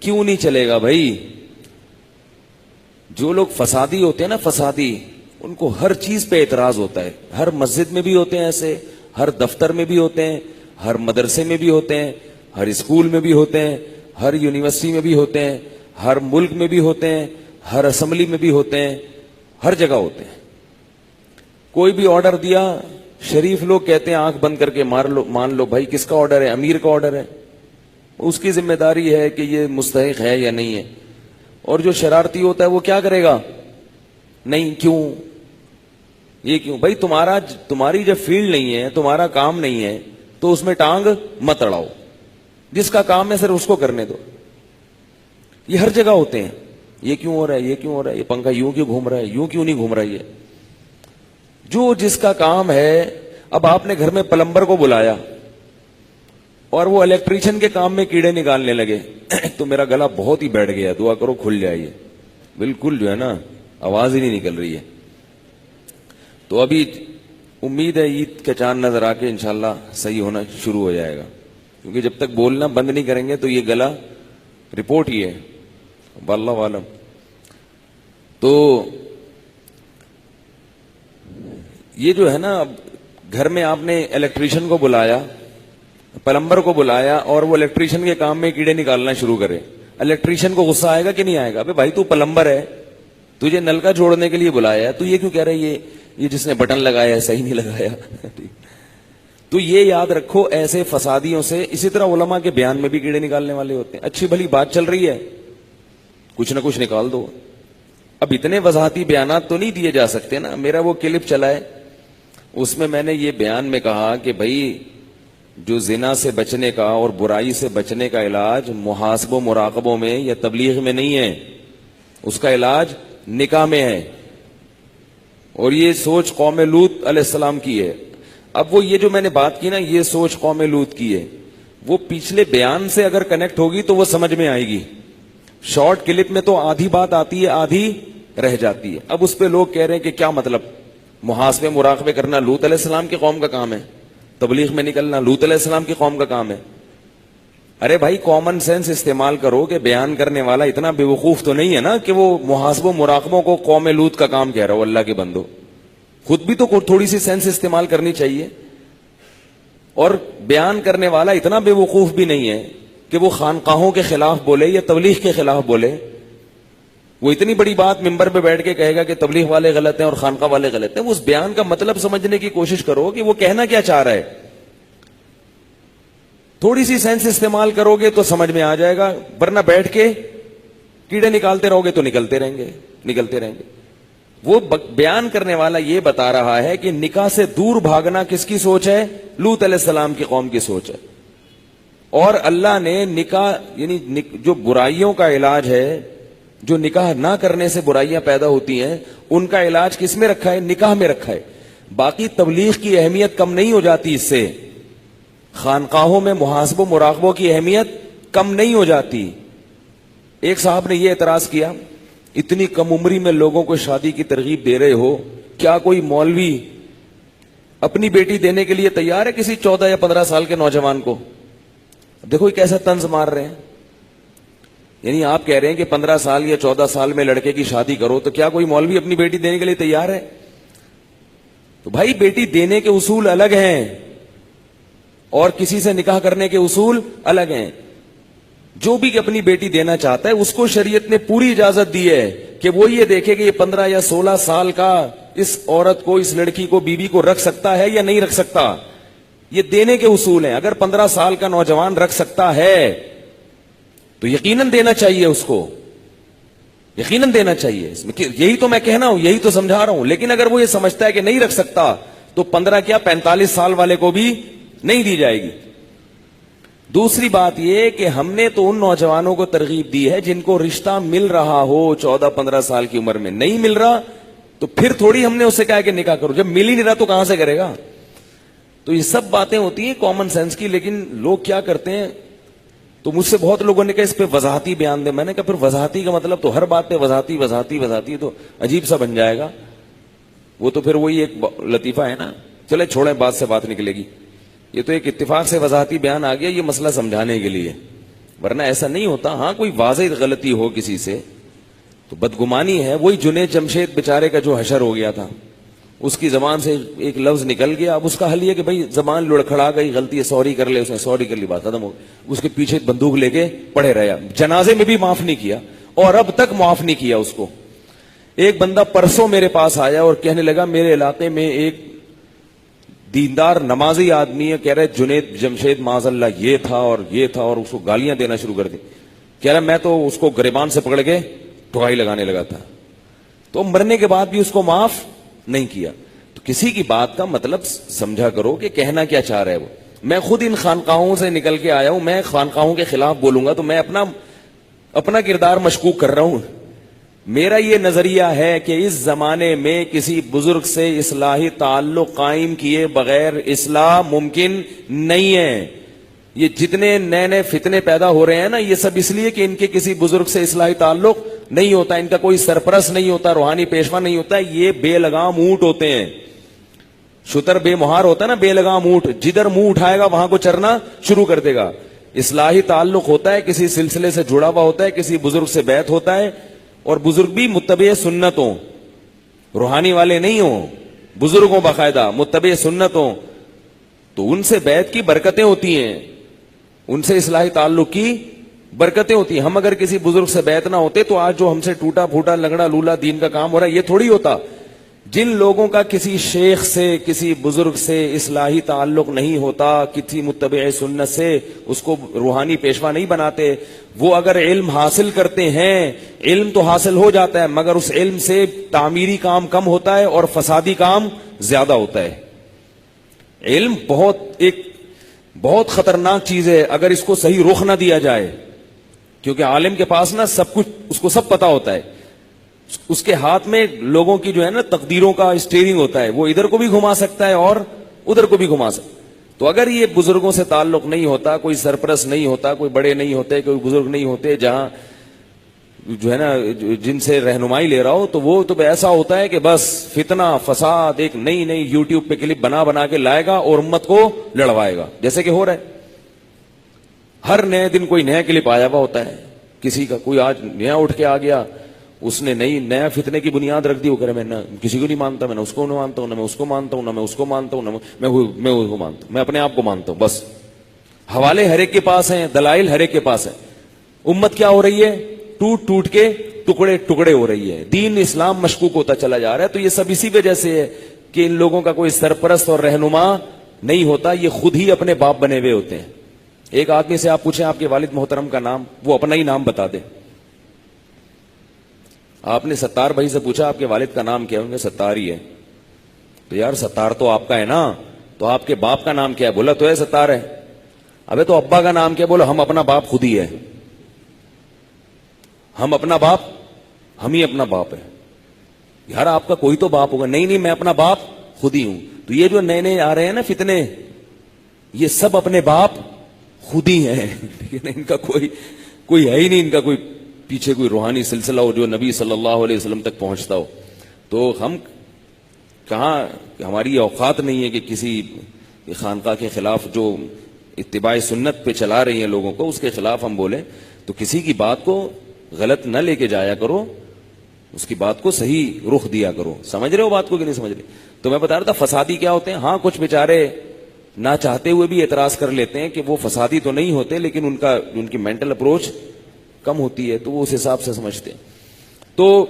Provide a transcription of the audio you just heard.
کیوں نہیں چلے گا بھائی؟ جو لوگ فسادی ہوتے ہیں نا، فسادی، ان کو ہر چیز پہ اعتراض ہوتا ہے. ہر مسجد میں بھی ہوتے ہیں ایسے، ہر دفتر میں بھی ہوتے ہیں، ہر مدرسے میں بھی ہوتے ہیں، ہر اسکول میں بھی ہوتے ہیں، ہر یونیورسٹی میں بھی ہوتے ہیں، ہر ملک میں بھی ہوتے ہیں، ہر اسمبلی میں بھی ہوتے ہیں، ہر جگہ ہوتے ہیں. کوئی بھی آرڈر دیا، شریف لوگ کہتے ہیں آنکھ بند کر کے مان لو بھائی کس کا آرڈر ہے؟ امیر کا آرڈر ہے. اس کی ذمہ داری ہے کہ یہ مستحق ہے یا نہیں ہے. اور جو شرارتی ہوتا ہے وہ کیا کرے گا؟ نہیں، کیوں؟ یہ کیوں بھائی؟ تمہاری جب فیلڈ نہیں ہے، تمہارا کام نہیں ہے، تو اس میں ٹانگ مت اڑاؤ. جس کا کام ہے صرف اس کو کرنے دو. یہ ہر جگہ ہوتے ہیں. یہ کیوں ہو رہا ہے؟ یہ کیوں ہو رہا ہے؟ یہ پنکھا یوں کیوں گھوم رہا ہے؟ یوں کیوں نہیں گھوم رہا ہے؟ جو جس کا کام ہے. اب آپ نے گھر میں پلمبر کو بلایا اور وہ الیکٹریشین کے کام میں کیڑے نکالنے لگے تو میرا گلا بہت ہی بیٹھ گیا. دعا کرو کھل جائے. بالکل جو ہے نا آواز ہی نہیں نکل رہی ہے. تو ابھی امید ہے عید کا چاند نظر آ کے انشاءاللہ صحیح ہونا شروع ہو جائے گا. کیونکہ جب تک بولنا بند نہیں کریں گے تو یہ گلا رپورٹ ہی ہے، واللہ عالم. تو یہ جو ہے نا، اب گھر میں آپ نے الیکٹریشین کو بلایا، پلمبر کو بلایا، اور وہ الیکٹریشین کے کام میں کیڑے نکالنا شروع کرے. الیکٹریشین کو غصہ آئے گا کہ نہیں آئے گا؟ ابے بھائی تو پلمبر ہے، تجھے نل کا جوڑنے کے لیے بلایا ہے، تو یہ کیوں کہہ رہا ہے یہ جس نے بٹن لگایا ہے صحیح نہیں لگایا؟ تو یہ یاد رکھو ایسے فسادیوں سے. اسی طرح علماء کے بیان میں بھی کیڑے نکالنے والے ہوتے ہیں. اچھی بھلی بات چل رہی ہے، کچھ نہ کچھ نکال دو. اب اتنے وضاحتی بیانات تو نہیں دیے جا سکتے نا. میرا وہ کلپ چلا ہے، اس میں نے یہ بیان میں کہا کہ بھائی جو زنا سے بچنے کا اور برائی سے بچنے کا علاج محاسب و مراقبوں میں یا تبلیغ میں نہیں ہے، اس کا علاج نکاح میں ہے. اور یہ سوچ قوم لوط علیہ السلام کی ہے. اب وہ یہ جو میں نے بات کی نا، یہ سوچ قوم لوط کی ہے. وہ پچھلے بیان سے اگر کنیکٹ ہوگی تو وہ سمجھ میں آئے گی. شارٹ کلپ میں تو آدھی بات آتی ہے، آدھی رہ جاتی ہے. اب اس پہ لوگ کہہ رہے ہیں کہ کیا مطلب؟ محاسبے مراقبے کرنا لوط علیہ السلام کی قوم کا کام ہے، تبلیغ میں نکلنا لوط علیہ السلام کی قوم کا کام ہے. ارے بھائی کامن سینس استعمال کرو کہ بیان کرنے والا اتنا بے وقوف تو نہیں ہے نا کہ وہ محاسبوں مراقبوں کو قوم لوط کا کام کہہ رہا ہو. اللہ کے بندو، خود بھی تو تھوڑی سی سینس استعمال کرنی چاہیے. اور بیان کرنے والا اتنا بے وقوف بھی نہیں ہے کہ وہ خانقاہوں کے خلاف بولے یا تبلیغ کے خلاف بولے. وہ اتنی بڑی بات ممبر پہ بیٹھ کے کہے گا کہ تبلیغ والے غلط ہیں اور خانقاہ والے غلط ہیں. اس بیان کا مطلب سمجھنے کی کوشش کرو کہ وہ کہنا کیا چاہ رہا ہے. تھوڑی سی سینس استعمال کرو گے تو سمجھ میں آ جائے گا، ورنہ بیٹھ کے کیڑے نکالتے رہو گے تو نکلتے رہیں گے. وہ بیان کرنے والا یہ بتا رہا ہے کہ نکاح سے دور بھاگنا کس کی سوچ ہے؟ لوط علیہ السلام کی قوم کی سوچ ہے. اور اللہ نے نکاح یعنی جو برائیوں کا علاج ہے، جو نکاح نہ کرنے سے برائیاں پیدا ہوتی ہیں، ان کا علاج کس میں رکھا ہے؟ نکاح میں رکھا ہے. باقی تبلیغ کی اہمیت کم نہیں ہو جاتی اس سے، خانقاہوں میں محاسبوں مراقبوں کی اہمیت کم نہیں ہو جاتی. ایک صاحب نے یہ اعتراض کیا، اتنی کم عمری میں لوگوں کو شادی کی ترغیب دے رہے ہو، کیا کوئی مولوی اپنی بیٹی دینے کے لیے تیار ہے کسی 14 یا 15 سال کے نوجوان کو؟ دیکھو یہ کیسا طنز مار رہے ہیں. یعنی آپ کہہ رہے ہیں کہ 15 سال یا 14 سال میں لڑکے کی شادی کرو، تو کیا کوئی مولوی اپنی بیٹی دینے کے لیے تیار ہے؟ تو بھائی بیٹی دینے کے اصول الگ ہیں اور کسی سے نکاح کرنے کے اصول الگ ہیں. جو بھی اپنی بیٹی دینا چاہتا ہے اس کو شریعت نے پوری اجازت دی ہے کہ وہ یہ دیکھے کہ یہ 15 یا 16 سال کا اس عورت کو، اس لڑکی کو، بیوی کو رکھ سکتا ہے یا نہیں رکھ سکتا. یہ دینے کے اصول ہیں. اگر 15 سال کا نوجوان رکھ سکتا ہے تو یقیناً دینا چاہیے، اس کو یقیناً دینا چاہیے. یہی تو میں کہنا ہوں، یہی تو سمجھا رہا ہوں. لیکن اگر وہ یہ سمجھتا ہے کہ نہیں رکھ سکتا تو 15 کیا 45 سال والے کو بھی نہیں دی جائے گی. دوسری بات یہ کہ ہم نے تو ان نوجوانوں کو ترغیب دی ہے جن کو رشتہ مل رہا ہو 14-15 سال کی عمر میں. نہیں مل رہا تو پھر تھوڑی ہم نے اسے کہا کہ نکاح کرو. جب مل ہی نہیں رہا تو کہاں سے کرے گا؟ تو یہ سب باتیں ہوتی ہیں کامن سینس کی. لیکن لوگ کیا کرتے ہیں، تو مجھ سے بہت لوگوں نے کہا اس پہ وضاحتی بیان دے. میں نے کہا پھر وضاحتی کا مطلب تو ہر بات پہ وضاحتی تو عجیب سا بن جائے گا. وہ تو پھر وہی ایک لطیفہ ہے نا، چلے چھوڑیں، بات سے بات نکلے گی. یہ تو ایک اتفاق سے وضاحتی بیان آ گیا، یہ مسئلہ سمجھانے کے لیے. ورنہ ایسا نہیں ہوتا. ہاں کوئی واضح غلطی ہو کسی سے تو بدگمانی ہے. وہی جنید جمشید بیچارے کا جو حشر ہو گیا تھا, اس کی زبان سے ایک لفظ نکل گیا, اب اس کا حل یہ کہ بھائی زبان لڑکھڑا گئی, غلطی ہے, سوری کر لے. اس نے سوری کر لی, بات ختم ہو گئی. اس کے پیچھے بندوق لے کے پڑے رہا, جنازے میں بھی معاف نہیں کیا اور اب تک معاف نہیں کیا اس کو. ایک بندہ پرسوں میرے پاس آیا اور کہنے لگا میرے علاقے میں ایک دیندار نمازی آدمی ہے, کہہ رہے جنید جمشید معاذ اللہ یہ تھا اور یہ تھا, اور اس کو گالیاں دینا شروع کر دی. کہہ رہا میں تو اس کو گریبان سے پکڑ کے ٹھوائی لگانے لگا تھا, تو مرنے کے بعد بھی اس کو معاف نہیں کیا. تو کسی کی بات کا مطلب سمجھا کرو کہ کہنا کیا چاہ رہا ہے وہ. میں خود ان خانقاہوں سے نکل کے آیا ہوں, میں خانقاہوں کے خلاف بولوں گا تو میں اپنا کردار مشکوک کر رہا ہوں. میرا یہ نظریہ ہے کہ اس زمانے میں کسی بزرگ سے اصلاحی تعلق قائم کیے بغیر اصلاح ممکن نہیں ہے. یہ جتنے نئے نئے فتنے پیدا ہو رہے ہیں نا, یہ سب اس لیے کہ ان کے کسی بزرگ سے اصلاحی تعلق نہیں ہوتا, ان کا کوئی سرپرست نہیں ہوتا, روحانی پیشوا نہیں ہوتا. یہ بے لگام اونٹ ہوتے ہیں. شتر بے مہار ہوتا ہے نا, بے لگام اونٹ, جدھر منہ اٹھائے گا وہاں کو چرنا شروع کر دے گا. اصلاحی تعلق ہوتا ہے, کسی سلسلے سے جڑا ہوا ہوتا ہے, کسی بزرگ سے بیعت ہوتا ہے, اور بزرگ بھی متبع سنت ہوں, روحانی والے نہیں ہوں, بزرگ ہوں باقاعدہ متبع سنت ہوں, تو ان سے بیعت کی برکتیں ہوتی ہیں, ان سے اصلاحی تعلق کی برکتیں ہوتی ہیں. ہم اگر کسی بزرگ سے بیعت نہ ہوتے تو آج جو ہم سے ٹوٹا پھوٹا لنگڑا لولا دین کا کام ہو رہا ہے یہ تھوڑی ہوتا. جن لوگوں کا کسی شیخ سے کسی بزرگ سے اصلاحی تعلق نہیں ہوتا, کسی متبع سنت سے اس کو روحانی پیشوا نہیں بناتے, وہ اگر علم حاصل کرتے ہیں, علم تو حاصل ہو جاتا ہے مگر اس علم سے تعمیری کام کم ہوتا ہے اور فسادی کام زیادہ ہوتا ہے. علم بہت خطرناک چیز ہے اگر اس کو صحیح رخ نہ دیا جائے, کیونکہ عالم کے پاس نا سب کچھ, اس کو سب پتا ہوتا ہے. اس کے ہاتھ میں لوگوں کی جو ہے نا تقدیروں کا اسٹیئرنگ ہوتا ہے, وہ ادھر کو بھی گھما سکتا ہے اور ادھر کو بھی گھما سکتا ہے. تو اگر یہ بزرگوں سے تعلق نہیں ہوتا, کوئی سرپرست نہیں ہوتا, کوئی بڑے نہیں ہوتے, کوئی بزرگ نہیں ہوتے جہاں جو ہے نا جن سے رہنمائی لے رہا ہو, تو وہ تو ایسا ہوتا ہے کہ بس فتنہ فساد ایک نئی نئی یوٹیوب پہ کلپ بنا کے لائے گا اور امت کو لڑوائے گا, جیسے کہ ہو رہا ہے. ہر نئے دن کوئی نیا کلپ آیا ہوا ہوتا ہے کسی کا, کوئی آج نیا اٹھ کے آ گیا, اس نے نیا فتنے کی بنیاد رکھ دی. وہ کرے میں نہ کسی کو نہیں مانتا, میں نہ اس کو نہیں مانتا ہوں, نہ میں اس کو مانتا ہوں, نہ میں اس کو مانتا ہوں, نہ میں اس کو مانتا ہوں, میں اپنے آپ کو مانتا ہوں. بس حوالے ہر ایک کے پاس ہیں, دلائل ہر ایک کے پاس ہیں. امت کیا ہو رہی ہے, ٹوٹ ٹوٹ کے ٹکڑے ٹکڑے ہو رہی ہے, دین اسلام مشکوک ہوتا چلا جا رہا ہے. تو یہ سب اسی وجہ سے ہے کہ ان لوگوں کا کوئی سرپرست اور رہنما نہیں ہوتا, یہ خود ہی اپنے باپ بنے ہوئے ہوتے ہیں. ایک آدمی سے آپ پوچھیں آپ کے والد محترم کا نام, وہ اپنا ہی نام بتا دے. آپ نے ستار بھائی سے پوچھا آپ کے والد کا نام کیا, انہیں ستار ہی ہے. تو یار ستار تو آپ کا ہے نا, تو آپ کے باپ کا نام کیا ہے, بولا تو ہے ستار ہے. ابے تو ابا کا نام کیا, بولا ہم اپنا باپ خود ہی ہے, ہم اپنا باپ, ہم ہی اپنا باپ ہے. یار آپ کا کوئی تو باپ ہوگا. نہیں میں اپنا باپ خود ہی ہوں. تو یہ جو نئے نئے آ رہے ہیں نا فتنے, یہ سب اپنے باپ خود ہی ہیں, لیکن ان کا کوئی ہے ہی نہیں, ان کا کوئی پیچھے کوئی روحانی سلسلہ ہو جو نبی صلی اللہ علیہ وسلم تک پہنچتا ہو. تو ہم کہاں, ہماری اوقات نہیں ہے کہ کسی خانقاہ کے خلاف جو اتباع سنت پہ چلا رہی ہیں لوگوں کو, اس کے خلاف ہم بولیں. تو کسی کی بات کو غلط نہ لے کے جایا کرو, اس کی بات کو صحیح رخ دیا کرو. سمجھ رہے ہو بات کو کہ نہیں سمجھ رہے؟ تو میں بتا رہا تھا فسادی کیا ہوتے ہیں. ہاں کچھ بیچارے نہ چاہتے ہوئے بھی اعتراض کر لیتے ہیں کہ وہ فسادی تو نہیں ہوتے, لیکن ان کی مینٹل اپروچ کم ہوتی ہے, تو وہ اس حساب سے سمجھتے ہیں. تو